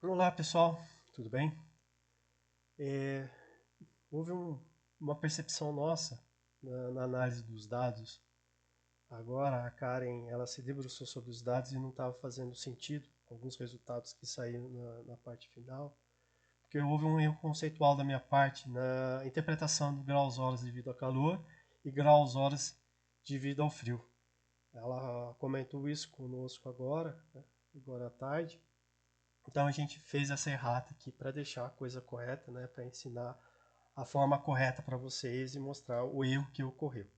Olá pessoal, tudo bem? Houve uma percepção nossa na análise dos dados. Agora a Karen ela se debruçou sobre os dados e não estava fazendo sentido alguns resultados que saíram na parte final, porque houve um erro conceitual da minha parte na interpretação do graus horas devido ao calor e graus horas devido ao frio. Ela comentou isso conosco agora, né, agora à tarde. Então a gente fez essa errata aqui para deixar a coisa correta, né, para ensinar a forma correta para vocês e mostrar o erro que ocorreu.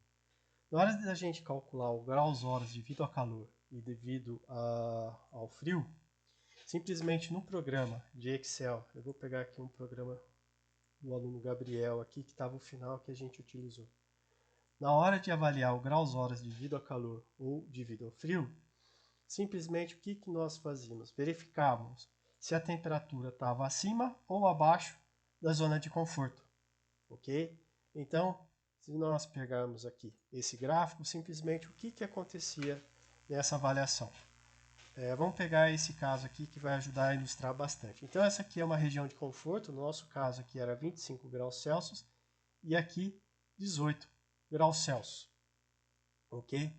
Na hora da gente calcular o graus horas devido ao calor e devido ao frio, simplesmente no programa de Excel, eu vou pegar aqui um programa do aluno Gabriel aqui que estava o final que a gente utilizou. Na hora de avaliar o graus horas devido ao calor ou devido ao frio, simplesmente o que nós fazíamos? Verificávamos se a temperatura estava acima ou abaixo da zona de conforto, ok? Então, se nós pegarmos aqui esse gráfico, simplesmente o que acontecia nessa avaliação? Vamos pegar esse caso aqui que vai ajudar a ilustrar bastante. Então, essa aqui é uma região de conforto, no nosso caso aqui era 25 graus Celsius e aqui 18 graus Celsius, ok?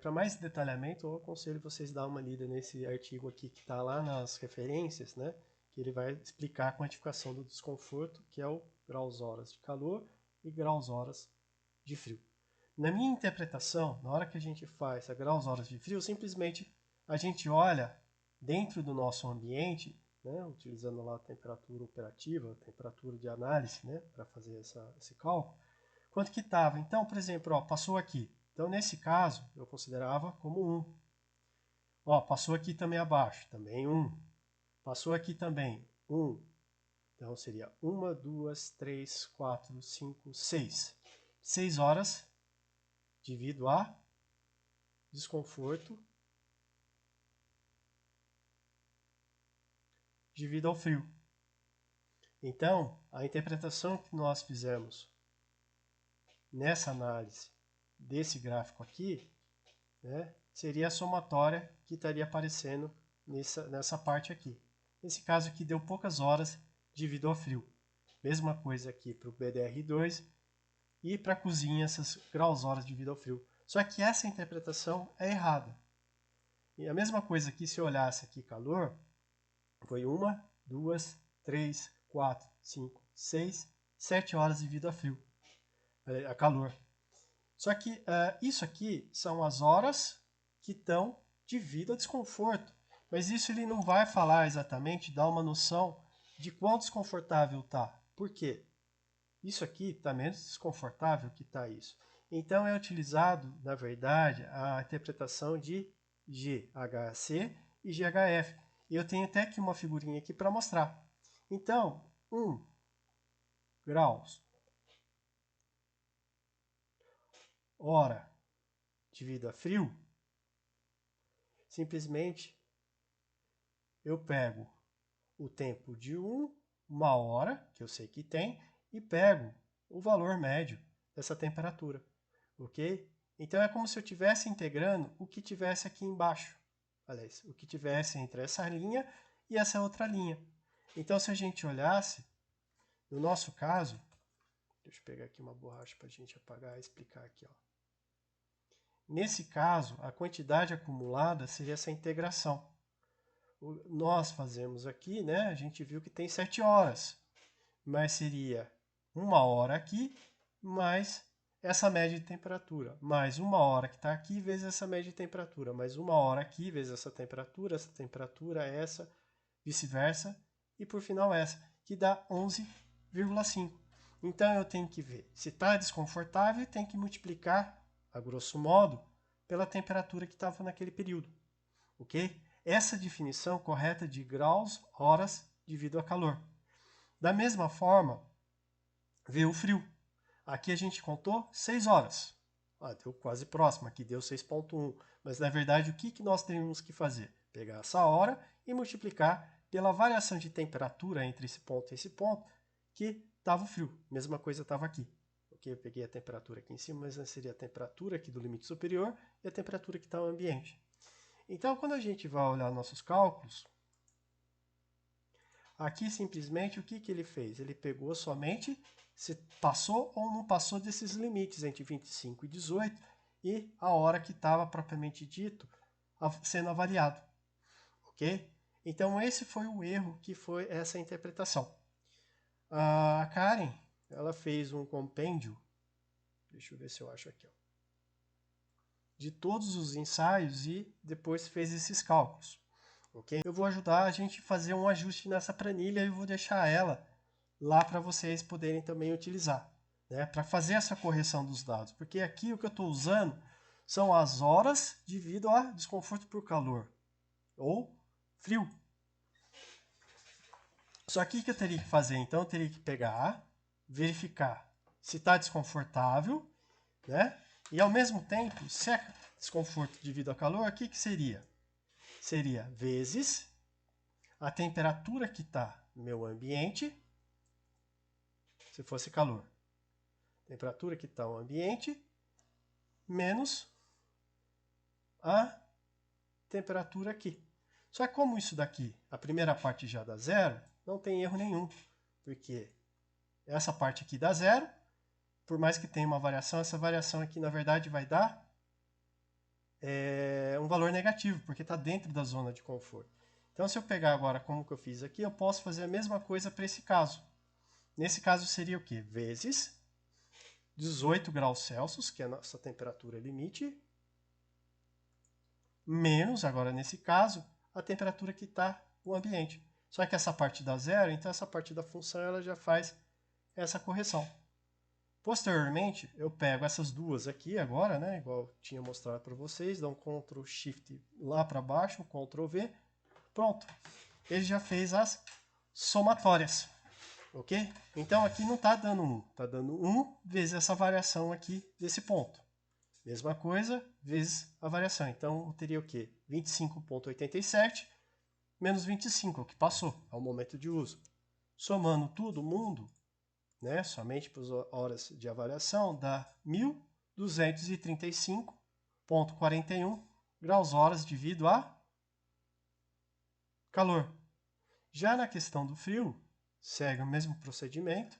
Para mais detalhamento, eu aconselho vocês dar uma lida nesse artigo aqui que está lá nas referências, né? Que ele vai explicar a quantificação do desconforto, que é o graus horas de calor e graus horas de frio. Na minha interpretação, na hora que a gente faz a graus horas de frio, simplesmente a gente olha dentro do nosso ambiente, né, utilizando lá a temperatura operativa, a temperatura de análise, né, para fazer esse cálculo, quanto que estava. Então, por exemplo, ó, passou aqui. Então, nesse caso, eu considerava como 1. Ó, passou aqui também abaixo, também 1. Passou aqui também 1. Então, seria 1, 2, 3, 4, 5, 6. 6 horas devido a desconforto devido ao frio. Então, a interpretação que nós fizemos nessa análise desse gráfico aqui, né, seria a somatória que estaria aparecendo nessa parte aqui. Nesse caso aqui deu poucas horas devido ao frio. Mesma coisa aqui para o BDR2 e para a cozinha essas graus horas devido ao frio. Só que essa interpretação é errada. E a mesma coisa aqui se eu olhasse aqui calor, foi 1, 2, 3, 4, 5, 6, 7 horas devido a frio, a calor. Só que isso aqui são as horas que estão devido a desconforto. Mas isso ele não vai falar exatamente, dar uma noção de quão desconfortável está. Por quê? Isso aqui está menos desconfortável que está isso. Então é utilizado, na verdade, a interpretação de GHC e GHF. E eu tenho até aqui uma figurinha aqui para mostrar. Então, 1 graus hora devido a frio, simplesmente eu pego o tempo de 1 hora, que eu sei que tem, e pego o valor médio dessa temperatura, ok? Então é como se eu estivesse integrando o que tivesse aqui embaixo, aliás, o que tivesse entre essa linha e essa outra linha. Então se a gente olhasse, no nosso caso, deixa eu pegar aqui uma borracha para a gente apagar e explicar aqui, ó. Nesse caso, a quantidade acumulada seria essa integração. Nós fazemos aqui, né? A gente viu que tem 7 horas, mas seria 1 hora aqui, mais essa média de temperatura, mais 1 hora que está aqui, vezes essa média de temperatura, mais 1 hora aqui, vezes essa temperatura, essa, vice-versa, e por final essa, que dá 11,5. Então eu tenho que ver se está desconfortável e tem que multiplicar, a grosso modo, pela temperatura que estava naquele período, ok? Essa definição correta de graus, horas devido a calor. Da mesma forma, ver o frio. Aqui a gente contou 6 horas. Deu quase próximo, aqui deu 6,1. Mas na verdade o que nós temos que fazer? Pegar essa hora e multiplicar pela variação de temperatura entre esse ponto e esse ponto, que estava o frio. Mesma coisa estava aqui. Eu peguei a temperatura aqui em cima, mas seria a temperatura aqui do limite superior e a temperatura que está no ambiente. Então, quando a gente vai olhar nossos cálculos, Aqui, simplesmente, o que ele fez? Ele pegou somente se passou ou não passou desses limites entre 25 e 18 e a hora que estava, propriamente dito, sendo avaliado. Ok? Então, esse foi o erro que foi essa interpretação. A Karen, ela fez um compêndio, deixa eu ver se eu acho aqui, ó, de todos os ensaios e depois fez esses cálculos. Ok? Eu vou ajudar a gente a fazer um ajuste nessa planilha e vou deixar ela lá para vocês poderem também utilizar, né? Para fazer essa correção dos dados. Porque aqui o que eu estou usando são as horas devido a desconforto por calor ou frio. Só que o que eu teria que fazer? Então eu teria que pegar, verificar se está desconfortável, né? E ao mesmo tempo, se é desconforto devido a calor, o que seria? Seria vezes a temperatura que está no meu ambiente, se fosse calor. Temperatura que está no ambiente, menos a temperatura aqui. Só que como isso daqui, a primeira parte já dá zero, não tem erro nenhum. Porque essa parte aqui dá zero, por mais que tenha uma variação, essa variação aqui na verdade vai dar um valor negativo, porque está dentro da zona de conforto. Então se eu pegar agora como que eu fiz aqui, eu posso fazer a mesma coisa para esse caso. Nesse caso seria o quê? Vezes 18 graus Celsius, que é a nossa temperatura limite, menos, agora nesse caso, a temperatura que está no ambiente. Só que essa parte dá zero, então essa parte da função ela já faz essa correção. Posteriormente, eu pego essas duas aqui agora, né, igual eu tinha mostrado para vocês, dou um Ctrl Shift lá para baixo, Ctrl V, pronto. Ele já fez as somatórias, ok? Então aqui não está dando 1, está dando 1 vezes essa variação aqui desse ponto. Mesma coisa, vezes a variação. Então, eu teria o quê? 25,87 menos 25, que passou ao momento de uso. Somando todo mundo, né, somente para as horas de avaliação, dá 1.235,41 graus horas devido a calor. Já na questão do frio, segue o mesmo procedimento.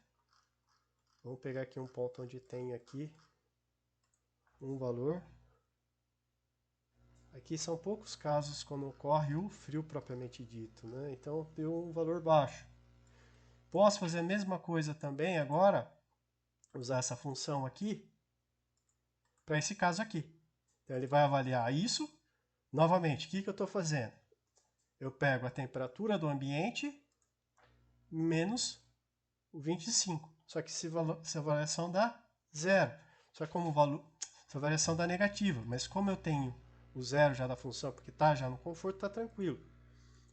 Vamos pegar aqui um ponto onde tem aqui um valor. Aqui são poucos casos quando ocorre o frio propriamente dito, né? Então deu um valor baixo. Posso fazer a mesma coisa também agora, usar essa função aqui, para esse caso aqui. Então ele vai avaliar isso. Novamente, o que eu estou fazendo? Eu pego a temperatura do ambiente menos o 25. Só que se a variação dá zero. Só que como o valor, se a variação dá negativa, mas como eu tenho o zero já da função, porque está já no conforto, está tranquilo.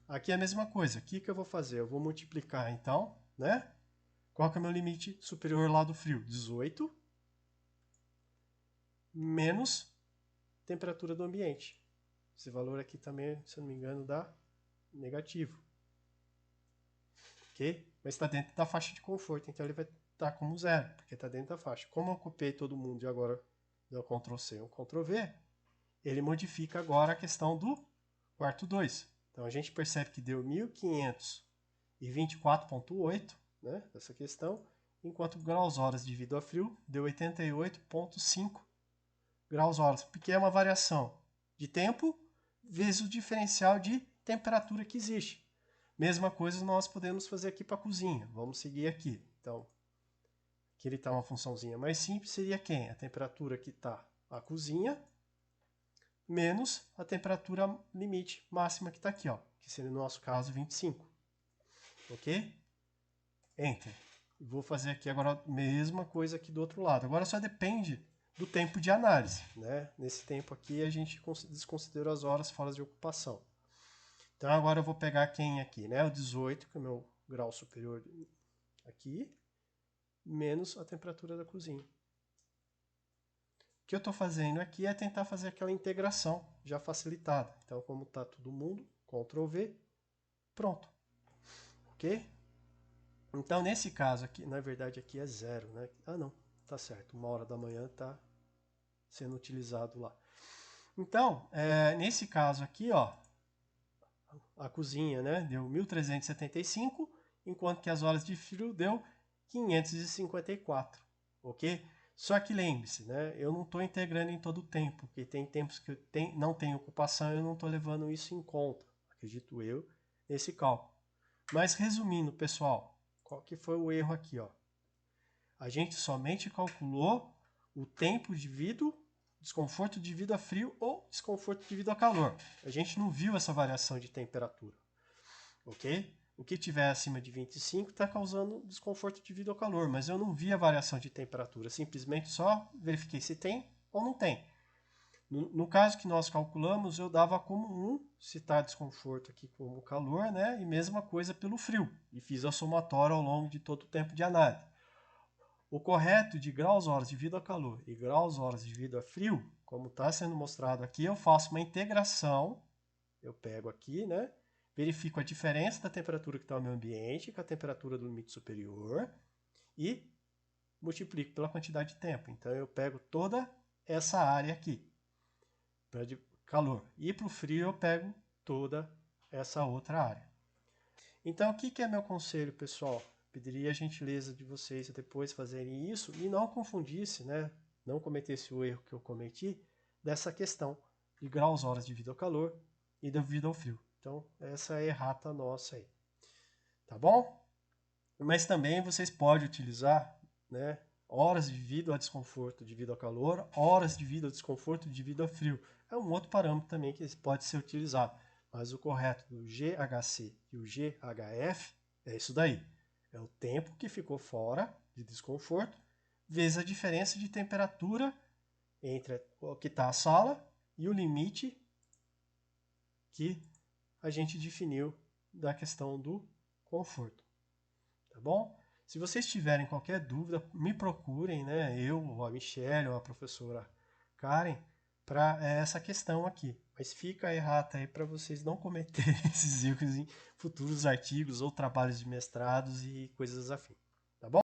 Aqui é a mesma coisa. O que eu vou fazer? Eu vou multiplicar, então, né? Qual que é o meu limite superior lá do frio? 18 menos temperatura do ambiente. Esse valor aqui também, se eu não me engano, dá negativo. Ok? Mas está dentro da faixa de conforto, então ele vai estar como zero, porque está dentro da faixa. Como eu copiei todo mundo e agora deu Ctrl C e um Ctrl V, ele modifica agora a questão do quarto 2. Então a gente percebe que deu 1524,8, né, essa questão, enquanto graus horas devido a frio deu 88,5 graus horas, porque é uma variação de tempo vezes o diferencial de temperatura que existe. Mesma coisa nós podemos fazer aqui para a cozinha. Vamos seguir aqui. Então, aqui ele está uma funçãozinha mais simples, seria quem? A temperatura que está a cozinha menos a temperatura limite máxima que está aqui, ó, que seria no nosso caso 25. Ok? Enter. Vou fazer aqui agora a mesma coisa aqui do outro lado. Agora só depende do tempo de análise, né? Nesse tempo aqui a gente desconsiderou as horas fora de ocupação. Então agora eu vou pegar quem aqui, né? O 18, que é o meu grau superior aqui, menos a temperatura da cozinha. O que eu estou fazendo aqui é tentar fazer aquela integração já facilitada. Então, como está todo mundo, Ctrl V, pronto. Ok? Então, nesse caso aqui, na verdade aqui é zero, né? Ah, não, tá certo. 1h da manhã está sendo utilizado lá. Então, nesse caso aqui, ó, a cozinha, né, deu 1.375 enquanto que as horas de frio deu 554, ok? Só que lembre-se, né, eu não estou integrando em todo o tempo, porque tem tempos que não tem ocupação e eu não estou levando isso em conta, acredito eu, nesse cálculo. Mas resumindo, pessoal, qual que foi o erro aqui? Ó? A gente somente calculou o tempo devido desconforto devido a frio ou desconforto devido a calor. A gente não viu essa variação de temperatura, ok? O que tiver acima de 25 está causando desconforto devido ao calor, mas eu não vi a variação de temperatura, simplesmente só verifiquei se tem ou não tem. No caso que nós calculamos, eu dava como 1 se está desconforto aqui como calor, né? E mesma coisa pelo frio. E fiz a somatória ao longo de todo o tempo de análise. O correto de graus horas devido a calor e graus horas devido a frio, como está sendo mostrado aqui, eu faço uma integração. Eu pego aqui, né? Verifico a diferença da temperatura que está no meu ambiente com a temperatura do limite superior e multiplico pela quantidade de tempo. Então eu pego toda essa área aqui para calor. E para o frio eu pego toda essa outra área. Então o que é meu conselho, pessoal? Pediria a gentileza de vocês depois fazerem isso e não confundisse, né? Não cometesse o erro que eu cometi dessa questão de graus horas devido ao calor e devido ao frio. Então, essa é a errata nossa aí. Tá bom? Mas também vocês podem utilizar, né, horas devido a desconforto devido ao calor, horas devido ao desconforto devido ao frio. É um outro parâmetro também que pode ser utilizado. Mas o correto do GHC e o GHF é isso daí. É o tempo que ficou fora de desconforto, vezes a diferença de temperatura entre o que está a sala e o limite que a gente definiu da questão do conforto. Tá bom? Se vocês tiverem qualquer dúvida, me procurem, né? Eu, ou a Michelle, ou a professora Karen, para essa questão aqui. Mas fica a errata aí para vocês não cometerem esses erros em futuros artigos ou trabalhos de mestrados e coisas afins.